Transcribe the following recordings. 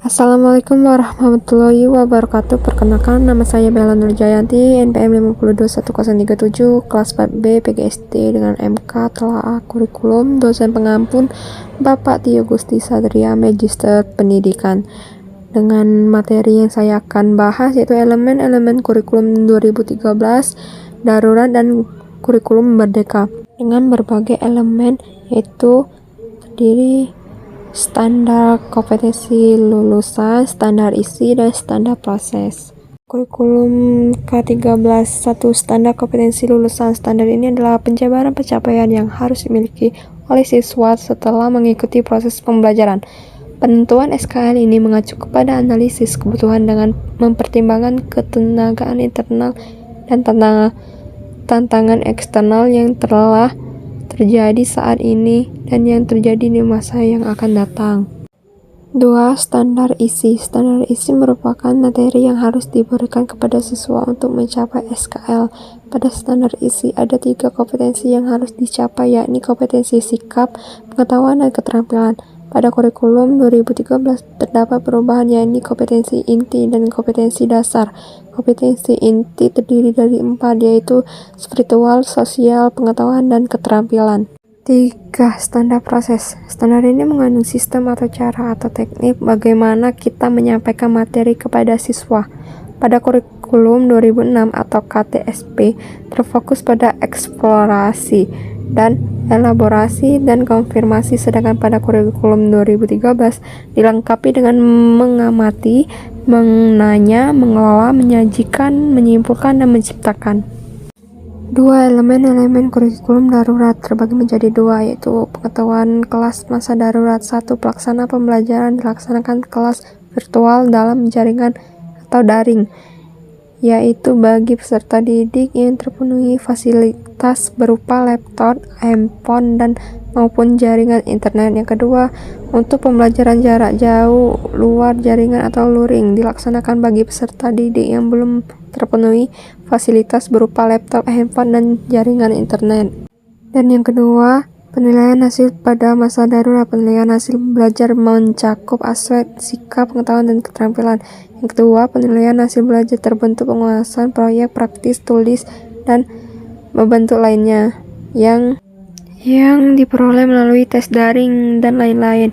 Assalamualaikum warahmatullahi wabarakatuh. Perkenalkan, nama saya Bella Nurjayanti, NPM 521037, kelas 4B PGSD dengan MK Telaah Kurikulum, dosen pengampun Bapak Tio Gusti Satria, Magister Pendidikan. Dengan materi yang saya akan bahas yaitu elemen-elemen kurikulum 2013, darurat dan kurikulum merdeka. Dengan berbagai elemen yaitu terdiri standar kompetensi lulusan, standar isi, dan standar proses. Kurikulum K13 1. Standar kompetensi lulusan. Standar ini adalah penjabaran pencapaian yang harus dimiliki oleh siswa setelah mengikuti proses pembelajaran. Penentuan SKL ini mengacu kepada analisis kebutuhan dengan mempertimbangkan ketenagaan internal dan tantangan eksternal yang telah terjadi saat ini dan yang terjadi di masa yang akan datang. 2. Standar isi. Standar isi merupakan materi yang harus diberikan kepada siswa untuk mencapai SKL. Pada standar isi ada 3 kompetensi yang harus dicapai, yakni kompetensi sikap, pengetahuan, dan keterampilan. Pada kurikulum 2013 terdapat perubahan, yakni kompetensi inti dan kompetensi dasar. Kompetensi inti terdiri dari 4, yaitu spiritual, sosial, pengetahuan, dan keterampilan. 3. Standar proses. Standar ini mengandung sistem atau cara atau teknik bagaimana kita menyampaikan materi kepada siswa. Pada kurikulum 2006 atau KTSP terfokus pada eksplorasi dan elaborasi dan konfirmasi, sedangkan pada kurikulum 2013 dilengkapi dengan mengamati, menanya, mengelola, menyajikan, menyimpulkan, dan menciptakan. 2. Elemen-elemen kurikulum darurat terbagi menjadi 2, yaitu pengetahuan kelas masa darurat. 1. Pelaksana pembelajaran dilaksanakan kelas virtual dalam jaringan atau daring, yaitu bagi peserta didik yang terpenuhi fasilitas berupa laptop, handphone, dan maupun jaringan internet. Yang kedua, untuk pembelajaran jarak jauh luar jaringan atau luring dilaksanakan bagi peserta didik yang belum terpenuhi fasilitas berupa laptop, handphone, dan jaringan internet. Dan yang kedua, penilaian hasil pada masa darurat. Penilaian hasil belajar mencakup aspek sikap, pengetahuan, dan keterampilan. Yang kedua, penilaian hasil belajar terbentuk penguasaan, proyek, praktis, tulis, dan membentuk lainnya yang diperoleh melalui tes daring dan lain-lain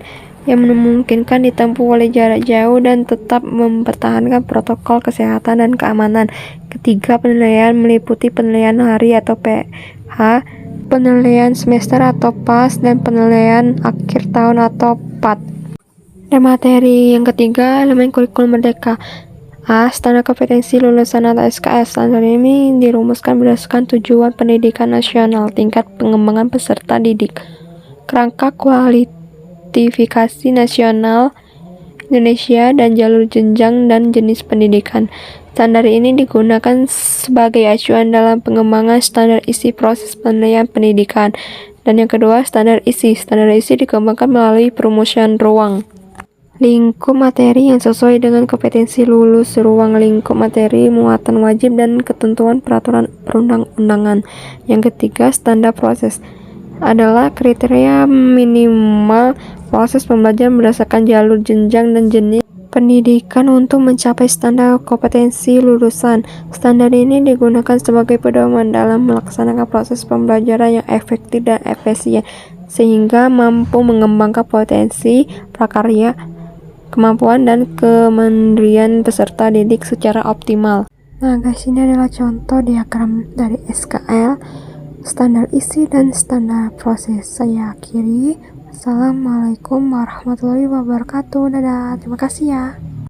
yang memungkinkan ditempuh oleh jarak jauh dan tetap mempertahankan protokol kesehatan dan keamanan. Ketiga, penilaian meliputi penilaian hari atau PH, penilaian semester atau PAS, dan penilaian akhir tahun atau PAT. Dan materi yang ketiga, elemen kurikulum merdeka. A. Standar kompetensi lulusan atau SKS. Standar ini dirumuskan berdasarkan tujuan pendidikan nasional, tingkat pengembangan peserta didik, kerangka kualifikasi nasional Indonesia, dan jalur jenjang dan jenis pendidikan. Standar ini digunakan sebagai acuan dalam pengembangan standar isi proses penilaian pendidikan. Dan yang kedua, standar isi. Standar isi dikembangkan melalui perumusan ruang lingkup materi yang sesuai dengan kompetensi lulus, ruang lingkup materi, muatan wajib, dan ketentuan peraturan perundang-undangan. Yang ketiga, standar proses adalah kriteria minimal proses pembelajaran berdasarkan jalur jenjang dan jenis pendidikan untuk mencapai standar kompetensi lulusan. Standar ini digunakan sebagai pedoman dalam melaksanakan proses pembelajaran yang efektif dan efisien, sehingga mampu mengembangkan potensi prakarya, kemampuan, dan kemandirian peserta didik secara optimal. Nah guys, ini adalah contoh diagram dari SKL, standar isi, dan standar proses. Saya akhiri. Assalamualaikum warahmatullahi wabarakatuh. Dadah, terima kasih ya.